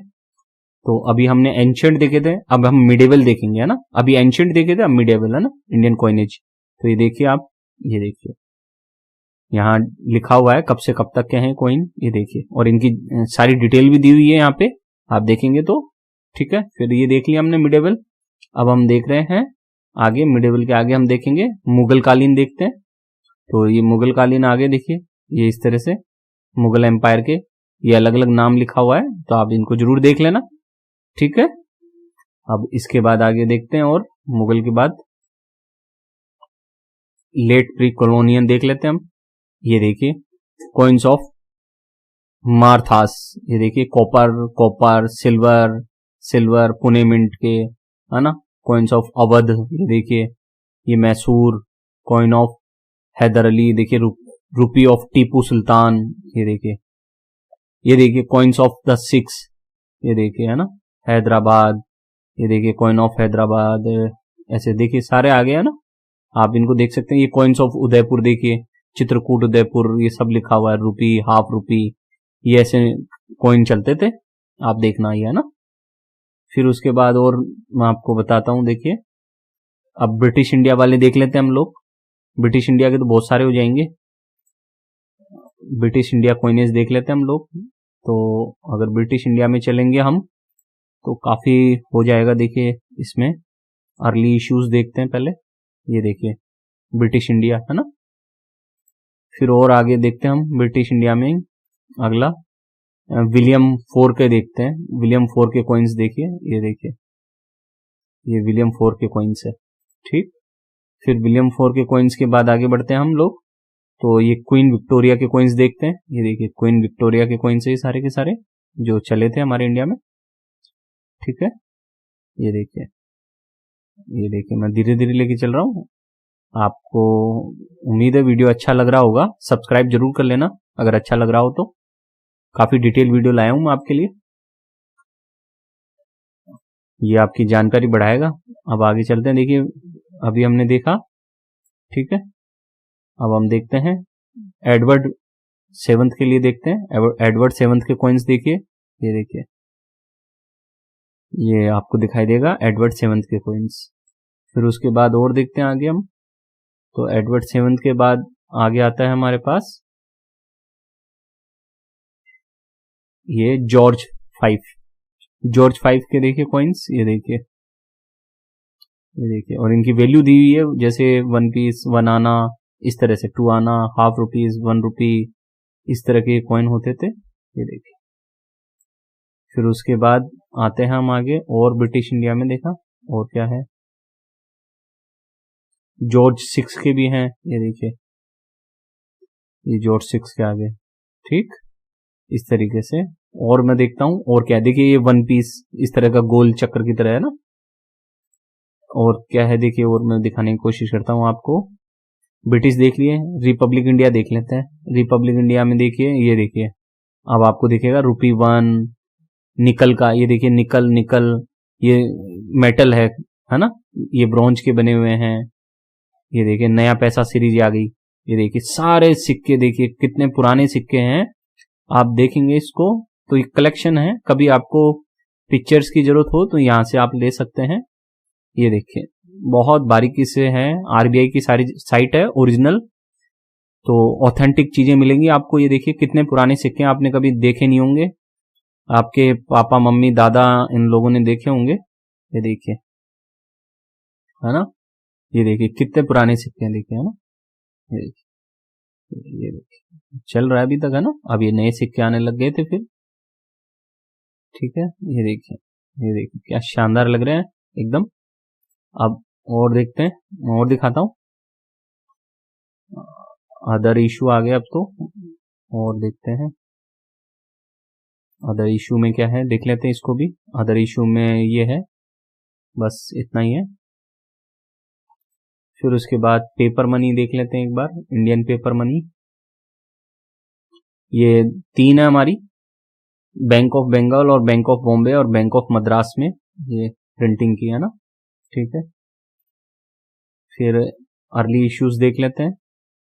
तो अभी हमने एंशिएंट देखे थे, अब हम मिडेवल देखेंगे, है ना। अभी एंशिएंट देखे थे, अब मिडेवल, है ना, इंडियन कॉइनेज। तो ये देखिए आप, ये देखिए यहाँ लिखा हुआ है कब से कब तक के हैं कॉइन, ये देखिए, और इनकी सारी डिटेल भी दी हुई है यहाँ पे, आप देखेंगे तो, ठीक है। फिर ये देख लिया हमने मिडेवल। अब हम देख रहे हैं आगे, मिडेवल के आगे हम देखेंगे मुगल कालीन, देखते हैं। तो ये मुगल कालीन आगे देखिए, ये इस तरह से मुगल एम्पायर के ये अलग अलग नाम लिखा हुआ है, तो आप इनको जरूर देख लेना, ठीक है। अब इसके बाद आगे देखते हैं, और मुगल के बाद लेट प्री कॉलोनियन देख लेते हैं हम। ये देखिए कॉइन्स ऑफ मारथास, ये देखिए कॉपर सिल्वर पुणे मिंट के, है ना। कॉइन्स ऑफ अवध, ये देखिए ये मैसूर, कॉइन ऑफ हैदर अली, देखिए रूपी ऑफ टीपू सुल्तान, ये देखिए कॉइन्स ऑफ द सिक्स, ये देखिए, है ना, हैदराबाद, ये देखिए कॉइन ऑफ हैदराबाद, ऐसे देखिए सारे आ गए, है ना। आप इनको देख सकते हैं। ये कॉइन्स ऑफ उदयपुर, देखिए चित्रकूट उदयपुर, ये सब लिखा हुआ है, रुपी, हाफ रुपी, ये ऐसे कॉइन चलते थे, आप देखना ये, है ना। फिर उसके बाद और मैं आपको बताता हूं, देखिए अब ब्रिटिश इंडिया वाले देख लेते हैं हम लोग। ब्रिटिश इंडिया के तो बहुत सारे हो जाएंगे, ब्रिटिश इंडिया कॉइनेज देख लेते हैं हम लोग। तो अगर ब्रिटिश इंडिया में चलेंगे हम तो काफी हो जाएगा, देखिए इसमें अर्ली इश्यूज देखते हैं पहले, ये देखिए ब्रिटिश इंडिया, है ना। फिर और आगे देखते हैं हम ब्रिटिश इंडिया में, अगला विलियम 4 के देखते हैं। विलियम 4 के कॉइन्स देखिए, ये देखिए ये विलियम 4 के कॉइन्स है, ठीक। फिर विलियम 4 के कॉइन्स के बाद आगे बढ़ते हैं हम लोग, तो ये क्वीन विक्टोरिया के कॉइन्स देखते हैं। ये देखिए क्वीन विक्टोरिया के कॉइन्स है, ये सारे के सारे जो चले थे हमारे इंडिया में। ठीक है, ये देखिए, ये देखिए, मैं धीरे धीरे लेके चल रहा हूँ। आपको उम्मीद है वीडियो अच्छा लग रहा होगा। सब्सक्राइब जरूर कर लेना अगर अच्छा लग रहा हो तो। काफी डिटेल वीडियो लाया हूं मैं आपके लिए, ये आपकी जानकारी बढ़ाएगा। अब आगे चलते हैं। देखिए, अभी हमने देखा, ठीक है, अब हम देखते हैं एडवर्ड सेवंथ के लिए देखते हैं। एडवर्ड सेवंथ के कॉइन्स देखिए, ये देखिए, ये आपको दिखाई देगा एडवर्ड सेवंथ के कॉइन्स। फिर उसके बाद और देखते हैं आगे हम, तो एडवर्ड सेवंथ के बाद आगे आता है हमारे पास ये जॉर्ज फाइव के देखिए कॉइन्स, ये देखिए, ये देखिए, और इनकी वैल्यू दी हुई है, जैसे 1 पीस, 1 आना, इस तरह से 2 आना, हाफ रुपीज, 1 रुपी, इस तरह के कॉइन होते थे, ये देखिए। फिर उसके बाद आते हैं हम आगे, और ब्रिटिश इंडिया में देखा और क्या है, जॉर्ज 6 के भी हैं, ये देखिए, ये जॉर्ज 6 के आगे, ठीक, इस तरीके से। और मैं देखता हूं और क्या, देखिए ये 1 पीस इस तरह का गोल चक्कर की तरह है ना। और क्या है देखिए, और मैं दिखाने की कोशिश करता हूं आपको। ब्रिटिश देख लिए, रिपब्लिक इंडिया देख लेते हैं। रिपब्लिक इंडिया में देखिए, ये देखिए, अब आपको दिखेगा ₹1 निकल का, ये देखिए, निकल, ये मेटल है ना, ये ब्रॉन्ज के बने हुए हैं। ये देखिए, नया पैसा सीरीज आ गई, ये देखिए, सारे सिक्के देखिए कितने पुराने सिक्के हैं। आप देखेंगे इसको तो एक कलेक्शन है, कभी आपको पिक्चर्स की जरूरत हो तो यहां से आप ले सकते हैं। ये देखिए, बहुत बारीकी से है, आरबीआई की सारी साइट है ओरिजिनल, तो ऑथेंटिक चीजें मिलेंगी आपको। ये देखिए, कितने पुराने सिक्के आपने कभी देखे नहीं होंगे, आपके पापा मम्मी दादा इन लोगों ने देखे होंगे। ये देखिए, है ना, ये देखिए कितने पुराने सिक्के हैं, देखिए, है ना, ये देखिए, ये देखिए चल रहा है अभी तक, है ना। अब ये नए सिक्के आने लग गए थे फिर, ठीक है, ये देखिए, ये देखिए क्या शानदार लग रहे हैं एकदम। अब और देखते हैं, और दिखाता हूं, अदर इशू आ गया अब तो, और देखते हैं अदर इशू में क्या है, देख लेते हैं इसको भी। अदर इशू में ये है, बस इतना ही है। फिर उसके बाद पेपर मनी देख लेते हैं एक बार, इंडियन पेपर मनी। ये 3 है हमारी, बैंक ऑफ बंगाल और बैंक ऑफ बॉम्बे और बैंक ऑफ मद्रास में ये प्रिंटिंग की है ना, ठीक है। फिर अर्ली इश्यूज देख लेते हैं,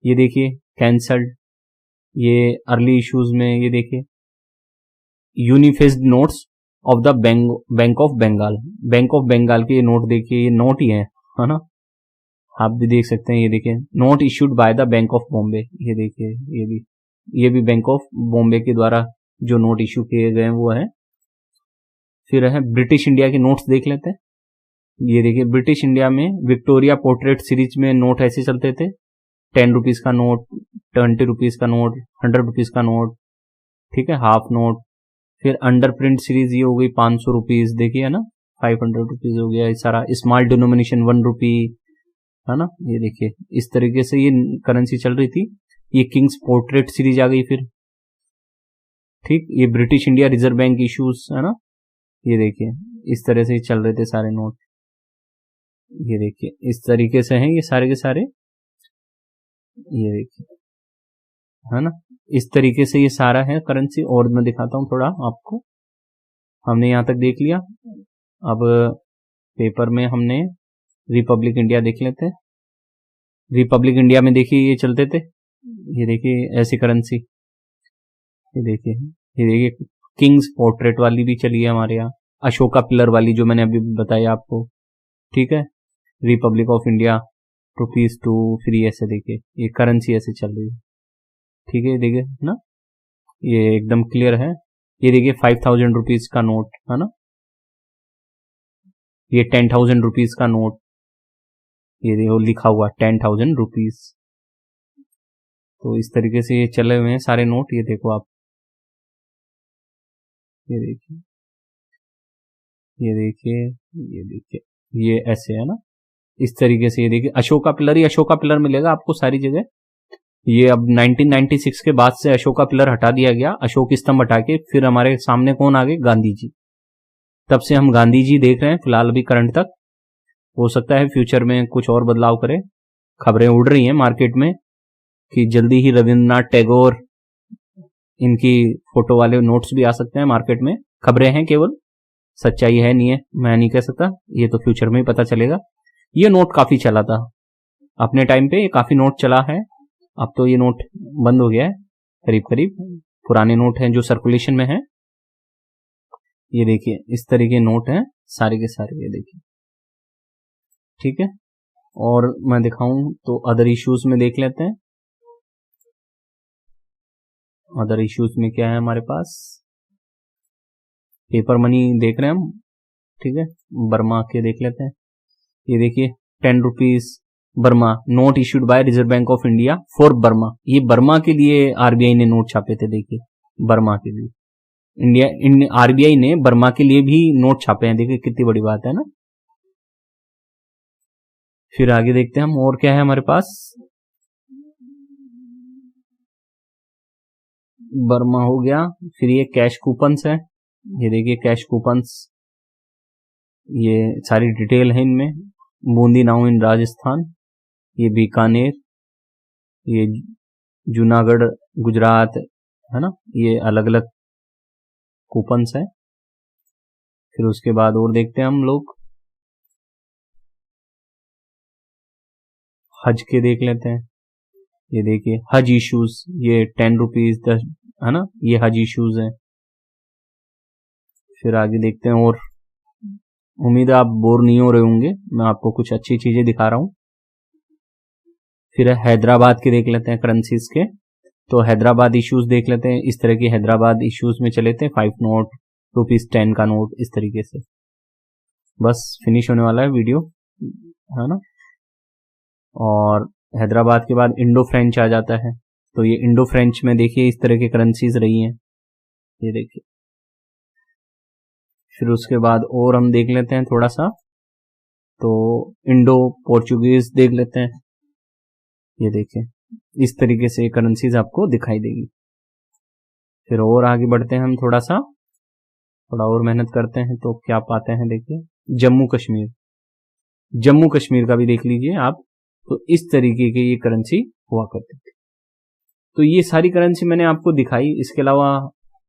ये देखिए कैंसल्ड, ये अर्ली इश्यूज में ये देखिए unifaced notes of the bank of Bengal, bank of Bengal के ये नोट देखिए, ये नोट ही है ना, आप भी देख सकते हैं। ये देखिए, note issued by the bank of Bombay, ये देखिए, ये भी बैंक ऑफ बॉम्बे के द्वारा जो नोट इश्यू किए गए हैं वो है। फिर है ब्रिटिश इंडिया के नोट्स देख लेते हैं, ये देखिए, ब्रिटिश इंडिया में विक्टोरिया पोर्ट्रेट सीरीज में नोट ऐसे चलते थे, 10 रुपीज का नोट, 20 रुपीज का नोट, 100 रुपीज का नोट, ठीक है, हाफ नोट। फिर अंडर प्रिंट सीरीज ये हो गई 500 रुपीज, देखिए, है ना, 500 रुपीज हो गया ये सारा। स्मॉल डिनोमिनेशन 1 रुपी, है ना, ये देखिए, इस तरीके से ये करेंसी चल रही थी। ये किंग्स पोर्ट्रेट सीरीज आ गई फिर, ठीक, ये British India reserve bank issues, है ना, ये देखिए, इस तरह से चल रहे थे सारे नोट, ये देखिए, इस तरीके से हैं ये सारे के सारे, ये देखिए, है ना, इस तरीके से ये सारा है करेंसी। और मैं दिखाता हूं थोड़ा आपको, हमने यहां तक देख लिया। अब पेपर में हमने रिपब्लिक इंडिया देख लेते हैं। रिपब्लिक इंडिया में देखिए ये चलते थे, ये देखिए ऐसी करेंसी, ये देखिए, ये देखिए किंग्स पोर्ट्रेट वाली भी चली है हमारे यहाँ, अशोका पिलर वाली जो मैंने अभी बताया आपको, ठीक है, रिपब्लिक ऑफ इंडिया ₹2, फिर ऐसे देखिए ये करेंसी ऐसे चल रही है, ठीक है, देखिए ना, ये एकदम क्लियर है। ये देखिए 5000 रुपीज का नोट, है ना, ये 10,000 रुपीज का नोट, ये देखो लिखा हुआ 10,000 रुपीज। तो इस तरीके से ये चले हुए हैं सारे नोट, ये देखो आप, ये देखिए, ये देखिए, ये देखिए, ये ऐसे है ना, इस तरीके से। ये देखिए अशोका पिलर, ही अशोका पिलर मिलेगा आपको सारी जगह। ये अब 1996 के बाद से अशोका पिलर हटा दिया गया, अशोक स्तंभ हटा के फिर हमारे सामने कौन आ गए, गांधी जी, तब से हम गांधी जी देख रहे हैं फिलहाल अभी करंट तक। हो सकता है फ्यूचर में कुछ और बदलाव करे। खबरें उड़ रही हैं मार्केट में कि जल्दी ही रविंद्रनाथ टैगोर इनकी फोटो वाले नोट्स भी आ सकते हैं मार्केट में। खबरें हैं केवल, सच्चाई है नहीं है मैं नहीं कह सकता, ये तो फ्यूचर में ही पता चलेगा। ये नोट काफी चला था अपने टाइम पे, ये काफी नोट चला है। अब तो ये नोट बंद हो गया है करीब करीब। पुराने नोट हैं जो सर्कुलेशन में हैं। ये देखिए इस तरह के नोट हैं सारे के सारे, ये देखिए ठीक है। और मैं दिखाऊं तो अदर इश्यूज में देख लेते हैं। अदर इश्यूज में क्या है हमारे पास, पेपर मनी देख रहे हैं हम, ठीक है। बर्मा के देख लेते हैं। ये देखिए 10 rupees Burma note issued by reserve Bank of India for Burma. ये बर्मा के लिए आरबीआई ने नोट छापे थे, देखिए बर्मा के लिए आरबीआई ने बर्मा के लिए भी नोट छापे हैं, देखिए कितनी बड़ी बात है ना। फिर आगे देखते हैं हम और क्या है हमारे पास। बर्मा हो गया। फिर ये कैश कूपन्स है, ये देखिए कैश कूपन्स, ये सारी डिटेल है इनमें। बूंदी नाउ इन राजस्थान, ये बीकानेर, ये जूनागढ़ गुजरात है ना, ये अलग अलग कूपन्स है। फिर उसके बाद और देखते हैं हम लोग हज के देख लेते हैं। ये देखिए हज इश्यूज, ये 10 रुपीज 10 है ना, ये हज इश्यूज है। फिर आगे देखते हैं और उम्मीद है आप बोर नहीं हो रहे होंगे, मैं आपको कुछ अच्छी चीजें दिखा रहा हूं। फिर हैदराबाद के देख लेते हैं करेंसीज के। तो हैदराबाद इश्यूज देख लेते हैं, इस तरह के हैदराबाद इश्यूज में चले थे 5 नोट, ₹10 का नोट, इस तरीके से। बस फिनिश होने वाला है वीडियो है ना। और हैदराबाद के बाद इंडो फ्रेंच आ जाता है। तो ये इंडो फ्रेंच में देखिए इस तरह की करेंसीज रही हैं, ये देखिए। फिर उसके बाद और हम देख लेते हैं थोड़ा सा, तो इंडो पोर्चुगीज देख लेते हैं। ये देखिए इस तरीके से करेंसीज आपको दिखाई देगी। फिर और आगे बढ़ते हैं हम, थोड़ा और मेहनत करते हैं तो क्या पाते हैं। देखिए जम्मू कश्मीर का भी देख लीजिए आप। तो इस तरीके की ये करेंसी हुआ करती थी। तो ये सारी करेंसी मैंने आपको दिखाई। इसके अलावा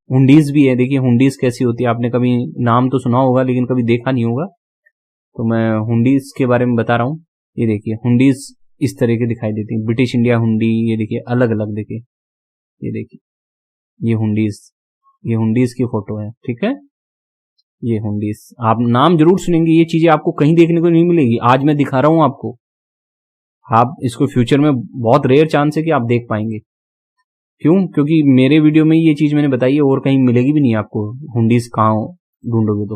हुंडीज भी है, देखिए हुंडीज कैसी होती है, आपने कभी नाम तो सुना होगा लेकिन कभी देखा नहीं होगा, तो मैं हुंडीज के बारे में बता रहा हूँ। ये देखिए हुंडीज इस तरह की दिखाई देती है, ब्रिटिश इंडिया हुंडी, ये देखिए अलग अलग, देखिए ये देखिए ये हुंडीज की फोटो है, ठीक है। ये हुंडीज आप नाम जरूर सुनेंगे, ये चीजें आपको कहीं देखने को नहीं मिलेगी, आज मैं दिखा रहा हूं आपको। आप इसको फ्यूचर में बहुत रेयर चांस है कि आप देख पाएंगे। क्यों? क्योंकि मेरे वीडियो में ये चीज मैंने बताई है और कहीं मिलेगी भी नहीं आपको। हुंडीज कहाँ ढूंढोगे तो,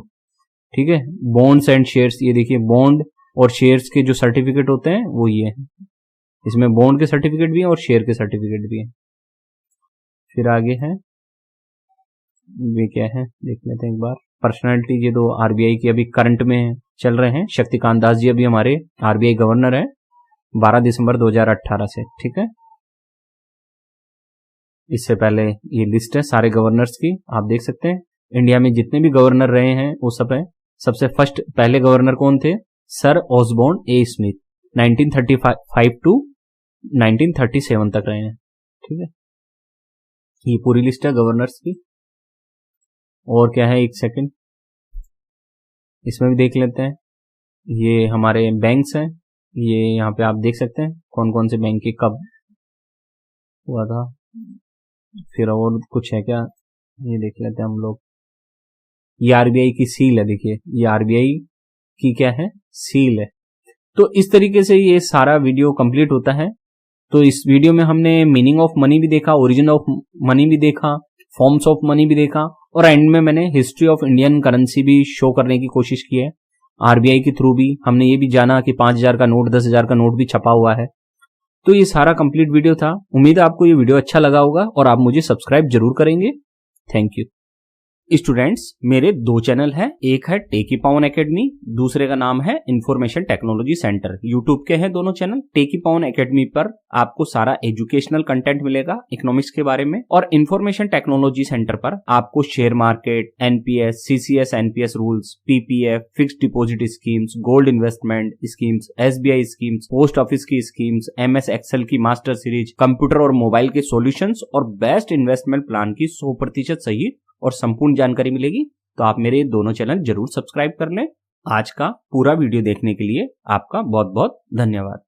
ठीक है। बॉन्ड्स एंड शेयर्स, ये देखिए बॉन्ड और शेयर्स के जो सर्टिफिकेट होते हैं वो ये है। इसमें बॉन्ड के सर्टिफिकेट भी हैं और शेयर के सर्टिफिकेट भी हैं। फिर आगे है ये क्या है देख लेते हैं एक बार। पर्सनैलिटी, ये दो आरबीआई की अभी करंट में चल रहे हैं। शक्तिकांत दास जी अभी हमारे आरबीआई गवर्नर है 12 दिसंबर 2018 से, ठीक है। इससे पहले ये लिस्ट है सारे गवर्नर्स की, आप देख सकते हैं। इंडिया में जितने भी गवर्नर रहे हैं वो सब है। सबसे फर्स्ट पहले गवर्नर कौन थे? Sir Osborne A Smith, 1935 to 1937 तक रहे हैं, ठीक है। ये पूरी लिस्ट है गवर्नर्स की। और क्या है, एक सेकंड, इसमें भी देख लेते हैं। ये हमारे बैंक्स हैं, ये यहाँ पे आप देख सकते हैं कौन कौन से बैंक की कब हुआ था। फिर और कुछ है क्या, ये देख लेते हैं हम लोग। ये आरबीआई की सील है, देखिए ये आरबीआई की क्या है, सील है। तो इस तरीके से ये सारा वीडियो कंप्लीट होता है। तो इस वीडियो में हमने मीनिंग ऑफ मनी भी देखा, ओरिजिन ऑफ मनी भी देखा, फॉर्म्स ऑफ मनी भी देखा, और एंड में मैंने हिस्ट्री ऑफ इंडियन करेंसी भी शो करने की कोशिश की है। आरबीआई के थ्रू भी हमने ये भी जाना कि 5000 का नोट, 10,000 का नोट भी छपा हुआ है। तो ये सारा कंप्लीट वीडियो था। उम्मीद है आपको ये वीडियो अच्छा लगा होगा और आप मुझे सब्सक्राइब जरूर करेंगे। Thank you. स्टूडेंट्स, मेरे दो चैनल हैं, एक है टेकी पावन एकेडमी, दूसरे का नाम है इंफॉर्मेशन टेक्नोलॉजी सेंटर। यूट्यूब के हैं दोनों चैनल। टेकी पावन एकेडमी पर आपको सारा एजुकेशनल कंटेंट मिलेगा इकोनॉमिक्स के बारे में, और इंफॉर्मेशन टेक्नोलॉजी सेंटर पर आपको share market, NPS, CCS NPS rules, PPF, fixed deposit schemes, gold investment schemes, SBI schemes, post office की स्कीम्स, एमएस एक्सेल की मास्टर सीरीज, कंप्यूटर और मोबाइल के सॉल्यूशंस और बेस्ट इन्वेस्टमेंट प्लान की 100% सही और संपूर्ण जानकारी मिलेगी। तो आप मेरे दोनों चैनल जरूर सब्सक्राइब कर लें। आज का पूरा वीडियो देखने के लिए आपका बहुत बहुत धन्यवाद।